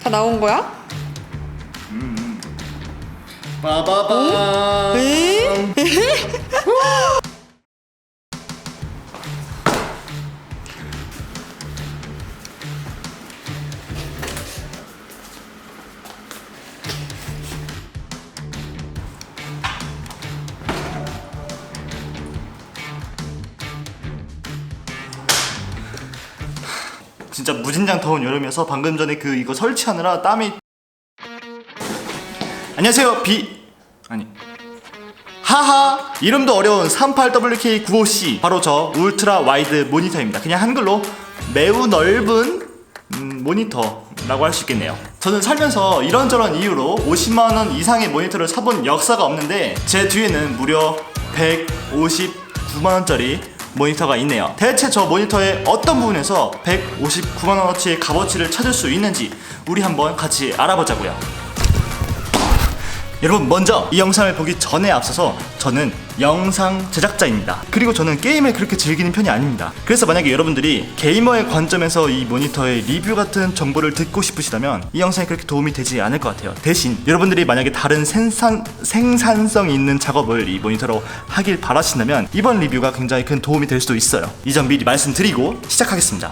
다 나온 거야? 빠바밤. 진짜 무진장 더운 여름이어서 방금 전에 이거 설치하느라 땀이. 안녕하세요. 하하, 이름도 어려운 38WK95C, 바로 저 울트라 와이드 모니터입니다. 그냥 한글로 매우 넓은 모니터라고 할 수 있겠네요. 저는 살면서 이런저런 이유로 50만원 이상의 모니터를 사본 역사가 없는데 제 뒤에는 무려 159만원짜리 모니터가 있네요. 대체 저 모니터의 어떤 부분에서 159만원어치의 값어치를 찾을 수 있는지 우리 한번 같이 알아보자고요. 여러분, 먼저 이 영상을 보기 전에 앞서서 저는 영상 제작자입니다. 그리고 저는 게임을 그렇게 즐기는 편이 아닙니다. 그래서 만약에 여러분들이 게이머의 관점에서 이 모니터의 리뷰 같은 정보를 듣고 싶으시다면 이 영상이 그렇게 도움이 되지 않을 것 같아요. 대신 여러분들이 만약에 다른 생산성 있는 작업을 이 모니터로 하길 바라신다면 이번 리뷰가 굉장히 큰 도움이 될 수도 있어요. 이 점 미리 말씀드리고 시작하겠습니다.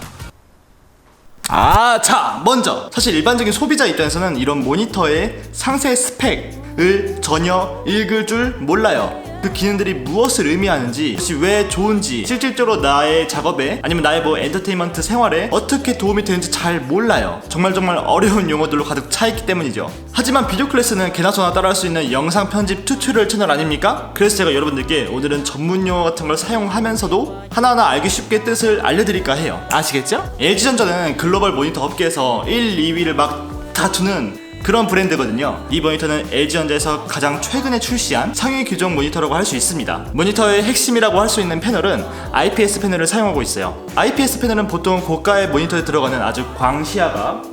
자, 먼저 사실 일반적인 소비자 입장에서는 이런 모니터의 상세 스펙을 전혀 읽을 줄 몰라요. 그 기능들이 무엇을 의미하는지, 왜 좋은지, 실질적으로 나의 작업에 아니면 나의 엔터테인먼트 생활에 어떻게 도움이 되는지 잘 몰라요. 정말 어려운 용어들로 가득 차있기 때문이죠. 하지만 비디오 클래스는 개나소나 따라할 수 있는 영상 편집 튜토리얼 채널 아닙니까? 그래서 제가 여러분들께 오늘은 전문 용어 같은 걸 사용하면서도 하나하나 알기 쉽게 뜻을 알려드릴까 해요. 아시겠죠? LG전자는 글로벌 모니터 업계에서 1, 2위를 막 다투는 그런 브랜드거든요. 이 모니터는 LG전자에서 가장 최근에 출시한 상위 규정 모니터라고 할 수 있습니다. 모니터의 핵심이라고 할 수 있는 패널은 IPS 패널을 사용하고 있어요. IPS 패널은 보통 고가의 모니터에 들어가는 아주 광시야가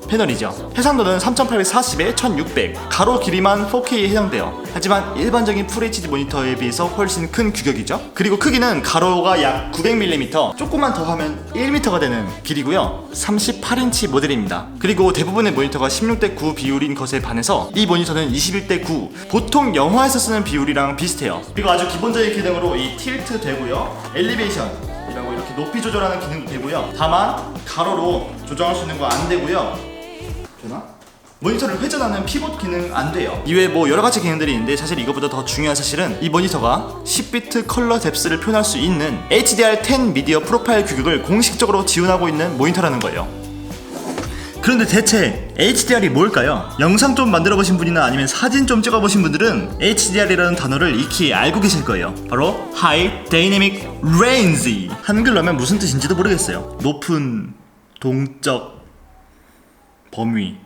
패널이죠. 해상도는 3840에 1600, 가로 길이만 4K에 해당돼요. 하지만 일반적인 FHD 모니터에 비해서 훨씬 큰 규격이죠. 그리고 크기는 가로가 약 900mm, 조금만 더 하면 1m가 되는 길이고요. 38인치 모델입니다. 그리고 대부분의 모니터가 16:9 비율인 것에 반해서 이 모니터는 21:9, 보통 영화에서 쓰는 비율이랑 비슷해요. 그리고 아주 기본적인 기능으로 이 틸트 되고요, 엘리베이션 이라고 이렇게 높이 조절하는 기능도 되고요. 다만 가로로 조정할 수 있는 거 안 되고요. 되나? 모니터를 회전하는 피봇 기능 안 돼요. 이외에 여러가지 기능들이 있는데 사실 이거보다 더 중요한 사실은 이 모니터가 10비트 컬러 뎁스를 표현할 수 있는 HDR10 미디어 프로파일 규격을 공식적으로 지원하고 있는 모니터라는 거예요. 그런데 대체 HDR이 뭘까요? 영상 좀 만들어 보신 분이나 아니면 사진 좀 찍어 보신 분들은 HDR이라는 단어를 익히 알고 계실 거예요. 바로 High Dynamic Range, 한글로 하면 무슨 뜻인지도 모르겠어요. 높은 동적 범위.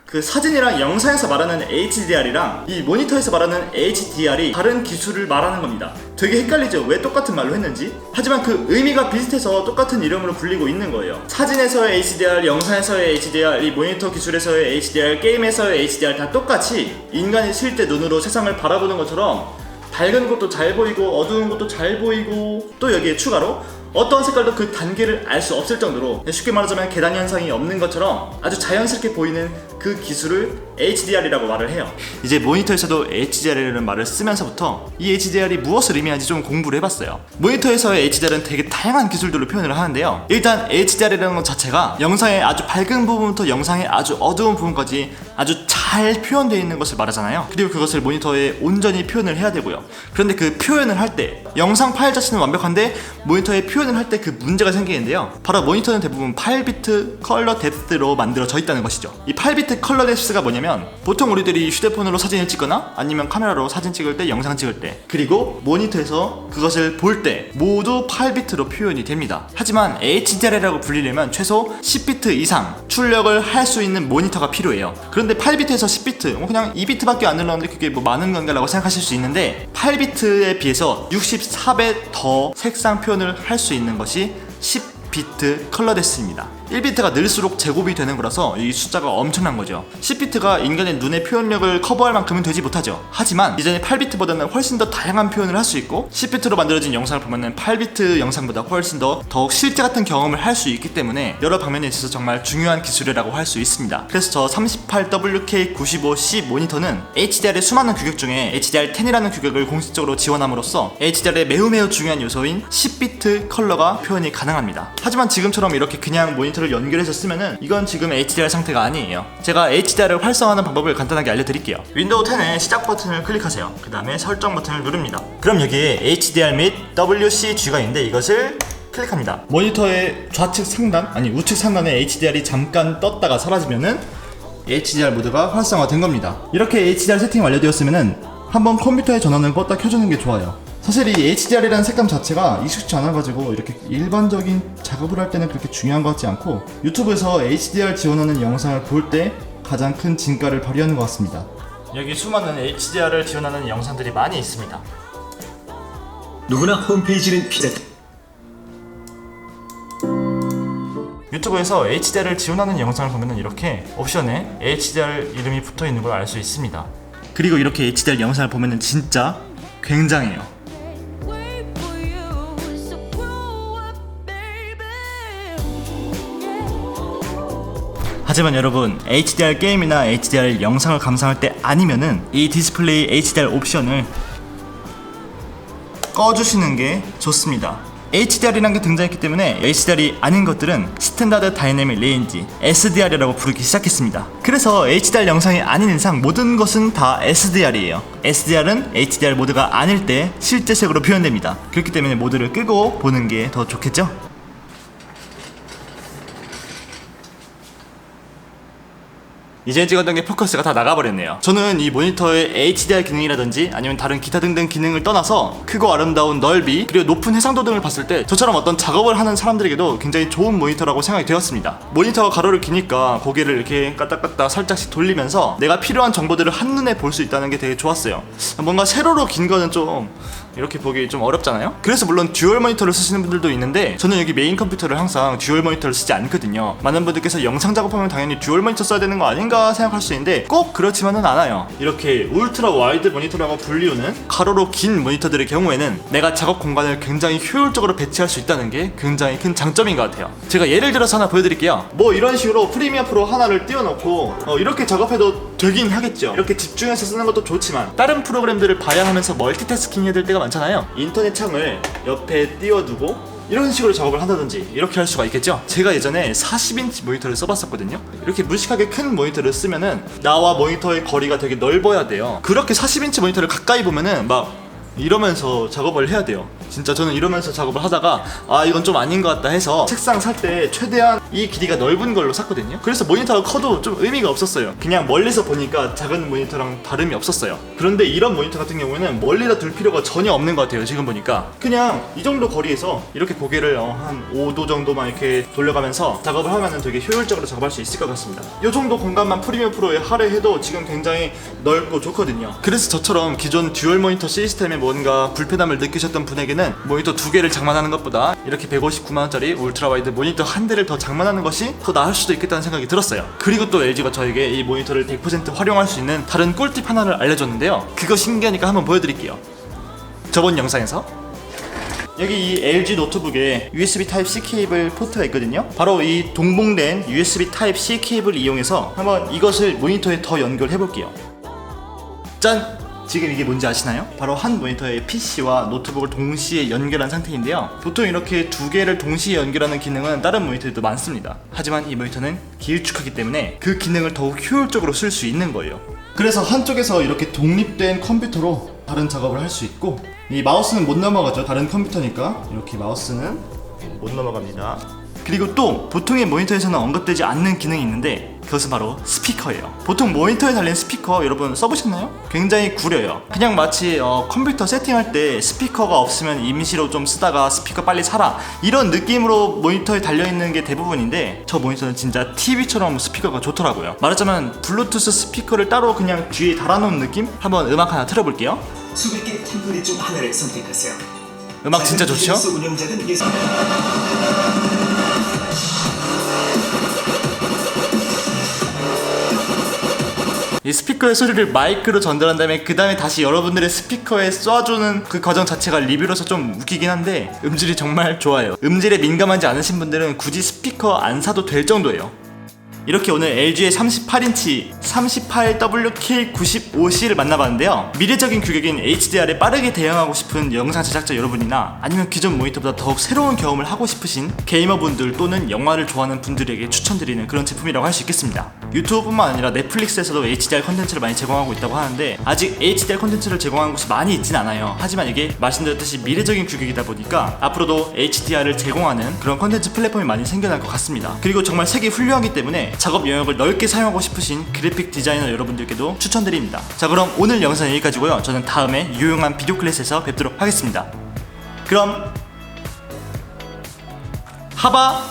그 사진이랑 영상에서 말하는 HDR이랑 이 모니터에서 말하는 HDR이 다른 기술을 말하는 겁니다. 되게 헷갈리죠? 왜 똑같은 말로 했는지? 하지만 그 의미가 비슷해서 똑같은 이름으로 불리고 있는 거예요. 사진에서의 HDR, 영상에서의 HDR, 이 모니터 기술에서의 HDR, 게임에서의 HDR 다 똑같이 인간이 실제 눈으로 세상을 바라보는 것처럼 밝은 것도 잘 보이고 어두운 것도 잘 보이고, 또 여기에 추가로 어떠한 색깔도 그 단계를 알 수 없을 정도로, 쉽게 말하자면 계단 현상이 없는 것처럼 아주 자연스럽게 보이는 그 기술을 HDR이라고 말을 해요. 이제 모니터에서도 HDR이라는 말을 쓰면서부터 이 HDR이 무엇을 의미하는지 좀 공부를 해봤어요. 모니터에서의 HDR은 되게 다양한 기술들로 표현을 하는데요. 일단 HDR이라는 것 자체가 영상의 아주 밝은 부분부터 영상의 아주 어두운 부분까지 아주 잘 표현되어 있는 것을 말하잖아요. 그리고 그것을 모니터에 온전히 표현을 해야 되고요. 그런데 그 표현을 할 때 영상 파일 자체는 완벽한데 모니터에 표현을 할 때 그 문제가 생기는데요. 바로 모니터는 대부분 8비트 컬러 뎁스로 만들어져 있다는 것이죠. 이 8비트 컬러 뎁스가 뭐냐면, 보통 우리들이 휴대폰으로 사진을 찍거나 아니면 카메라로 사진 찍을 때, 영상 찍을 때, 그리고 모니터에서 그것을 볼 때 모두 8비트로 표현이 됩니다. 하지만 HDR이라고 불리려면 최소 10비트 이상 출력을 할 수 있는 모니터가 필요해요. 그런데 8비트에서 10비트, 그냥 2비트밖에 안 늘었는데 그게 많은 건가 라고 생각하실 수 있는데, 8비트에 비해서 64배 더 색상 표현을 할 수 있는 것이 10비트 컬러 뎁스입니다. 1비트가 늘수록 제곱이 되는 거라서 이 숫자가 엄청난 거죠. 10비트가 인간의 눈의 표현력을 커버할 만큼은 되지 못하죠. 하지만 이전에 8비트보다는 훨씬 더 다양한 표현을 할 수 있고 10비트로 만들어진 영상을 보면은 8비트 영상보다 훨씬 더욱 실제 같은 경험을 할 수 있기 때문에 여러 방면에 있어서 정말 중요한 기술이라고 할 수 있습니다. 그래서 저 38WK95C 모니터는 HDR의 수많은 규격 중에 HDR10이라는 규격을 공식적으로 지원함으로써 HDR의 매우 중요한 요소인 10비트 컬러가 표현이 가능합니다. 하지만 지금처럼 이렇게 그냥 모니터를 연결해서 쓰면은 이건 지금 HDR 상태가 아니에요. 제가 HDR을 활성화하는 방법을 간단하게 알려드릴게요. 윈도우 10의 시작 버튼을 클릭하세요. 그 다음에 설정 버튼을 누릅니다. 그럼 여기에 HDR 및 WCG가 있는데 이것을 클릭합니다. 모니터의 좌측 상단, 아니 우측 상단에 HDR이 잠깐 떴다가 사라지면은 HDR 모드가 활성화된 겁니다. 이렇게 HDR 세팅이 완료되었으면은 한번 컴퓨터의 전원을 껐다 켜주는 게 좋아요. 사실 이 HDR이라는 색감 자체가 익숙치 않아가지고 이렇게 일반적인 작업을 할 때는 그렇게 중요한 것 같지 않고 유튜브에서 HDR 지원하는 영상을 볼 때 가장 큰 진가를 발휘하는 것 같습니다. 여기 수많은 HDR을 지원하는 영상들이 많이 있습니다. 누구나 홈페이지는 피자. 유튜브에서 HDR을 지원하는 영상을 보면 이렇게 옵션에 HDR 이름이 붙어있는 걸 알 수 있습니다. 그리고 이렇게 HDR 영상을 보면 진짜 굉장해요. 하지만 여러분, HDR 게임이나 HDR 영상을 감상할 때 아니면은 이 디스플레이 HDR 옵션을 꺼주시는 게 좋습니다. HDR이란 게 등장했기 때문에 HDR이 아닌 것들은 스탠다드 다이내믹 레인지 SDR이라고 부르기 시작했습니다. 그래서 HDR 영상이 아닌 이상 모든 것은 다 SDR이에요. SDR은 HDR 모드가 아닐 때 실제색으로 표현됩니다. 그렇기 때문에 모드를 끄고 보는 게 더 좋겠죠? 이제 찍었던 게 포커스가 다 나가버렸네요. 저는 이 모니터의 HDR 기능이라든지 아니면 다른 기타 등등 기능을 떠나서 크고 아름다운 넓이 그리고 높은 해상도 등을 봤을 때 저처럼 어떤 작업을 하는 사람들에게도 굉장히 좋은 모니터라고 생각이 되었습니다. 모니터가 가로를 기니까 고개를 이렇게 까딱까딱 살짝씩 돌리면서 내가 필요한 정보들을 한눈에 볼 수 있다는 게 되게 좋았어요. 뭔가 세로로 긴 거는 좀 이렇게 보기 좀 어렵잖아요. 그래서 물론 듀얼 모니터를 쓰시는 분들도 있는데 저는 여기 메인 컴퓨터를 항상 듀얼 모니터를 쓰지 않거든요. 많은 분들께서 영상 작업하면 당연히 듀얼 모니터 써야 되는 거 아닌가 생각할 수 있는데 꼭 그렇지만은 않아요. 이렇게 울트라 와이드 모니터라고 불리우는 가로로 긴 모니터들의 경우에는 내가 작업 공간을 굉장히 효율적으로 배치할 수 있다는 게 굉장히 큰 장점인 것 같아요. 제가 예를 들어서 하나 보여드릴게요. 뭐 이런 식으로 프리미어 프로 하나를 띄워놓고 이렇게 작업해도 되긴 하겠죠. 이렇게 집중해서 쓰는 것도 좋지만 다른 프로그램들을 봐야 하면서 멀티태스킹 해야 될 때가 많잖아요. 인터넷 창을 옆에 띄워두고 이런 식으로 작업을 한다든지 이렇게 할 수가 있겠죠. 제가 예전에 40인치 모니터를 써봤었거든요. 이렇게 무식하게 큰 모니터를 쓰면은 나와 모니터의 거리가 되게 넓어야 돼요. 그렇게 40인치 모니터를 가까이 보면은 막 이러면서 작업을 해야 돼요. 진짜 저는 이러면서 작업을 하다가 아 이건 좀 아닌 것 같다 해서 책상 살 때 최대한 이 길이가 넓은 걸로 샀거든요. 그래서 모니터가 커도 좀 의미가 없었어요. 그냥 멀리서 보니까 작은 모니터랑 다름이 없었어요. 그런데 이런 모니터 같은 경우에는 멀리다 둘 필요가 전혀 없는 것 같아요. 지금 보니까 그냥 이 정도 거리에서 이렇게 고개를 한 5도 정도만 이렇게 돌려가면서 작업을 하면 되게 효율적으로 작업할 수 있을 것 같습니다. 이 정도 공간만 프리미어 프로에 할애해도 지금 굉장히 넓고 좋거든요. 그래서 저처럼 기존 듀얼 모니터 시스템에 뭔가 불편함을 느끼셨던 분에게는 모니터 두 개를 장만하는 것보다 이렇게 159만원짜리 울트라 와이드 모니터 한 대를 더 장만하는 것이 더 나을 수도 있겠다는 생각이 들었어요. 그리고 또 LG가 저에게 이 모니터를 100% 활용할 수 있는 다른 꿀팁 하나를 알려줬는데요. 그거 신기하니까 한번 보여드릴게요. 저번 영상에서 여기 이 LG 노트북에 USB Type-C 케이블 포트가 있거든요. 바로 이 동봉된 USB Type-C 케이블을 이용해서 한번 이것을 모니터에 더 연결해 볼게요. 짠! 지금 이게 뭔지 아시나요? 바로 한 모니터에 PC와 노트북을 동시에 연결한 상태인데요. 보통 이렇게 두 개를 동시에 연결하는 기능은 다른 모니터에도 많습니다. 하지만 이 모니터는 길쭉하기 때문에 그 기능을 더욱 효율적으로 쓸 수 있는 거예요. 그래서 한쪽에서 이렇게 독립된 컴퓨터로 다른 작업을 할 수 있고 이 마우스는 못 넘어가죠. 다른 컴퓨터니까 이렇게 마우스는 못 넘어갑니다. 그리고 또 보통의 모니터에서는 언급되지 않는 기능이 있는데 그것은 바로 스피커예요. 보통 모니터에 달린 스피커 여러분 써보셨나요? 굉장히 구려요. 그냥 마치 컴퓨터 세팅할 때 스피커가 없으면 임시로 좀 쓰다가 스피커 빨리 사라 이런 느낌으로 모니터에 달려있는 게 대부분인데 저 모니터는 진짜 TV처럼 스피커가 좋더라고요. 말하자면 블루투스 스피커를 따로 그냥 뒤에 달아놓은 느낌? 한번 음악 하나 틀어볼게요. 수백 개 템플릿 중 하나를 선택하세요. 음악 진짜 좋죠? 운영자는 이 스피커의 소리를 마이크로 전달한 다음에 그 다음에 다시 여러분들의 스피커에 쏴주는 그 과정 자체가 리뷰로서 좀 웃기긴 한데 음질이 정말 좋아요. 음질에 민감하지 않으신 분들은 굳이 스피커 안 사도 될 정도예요. 이렇게 오늘 LG의 38인치 38WK95C를 만나봤는데요. 미래적인 규격인 HDR에 빠르게 대응하고 싶은 영상 제작자 여러분이나 아니면 기존 모니터보다 더욱 새로운 경험을 하고 싶으신 게이머분들 또는 영화를 좋아하는 분들에게 추천드리는 그런 제품이라고 할 수 있겠습니다. 유튜브뿐만 아니라 넷플릭스에서도 HDR 컨텐츠를 많이 제공하고 있다고 하는데 아직 HDR 컨텐츠를 제공하는 곳이 많이 있진 않아요. 하지만 이게 말씀드렸듯이 미래적인 규격이다 보니까 앞으로도 HDR을 제공하는 그런 컨텐츠 플랫폼이 많이 생겨날 것 같습니다. 그리고 정말 색이 훌륭하기 때문에 작업 영역을 넓게 사용하고 싶으신 그래픽 디자이너 여러분들께도 추천드립니다. 자, 그럼 오늘 영상은 여기까지고요. 저는 다음에 유용한 비디오 클래스에서 뵙도록 하겠습니다. 그럼 하바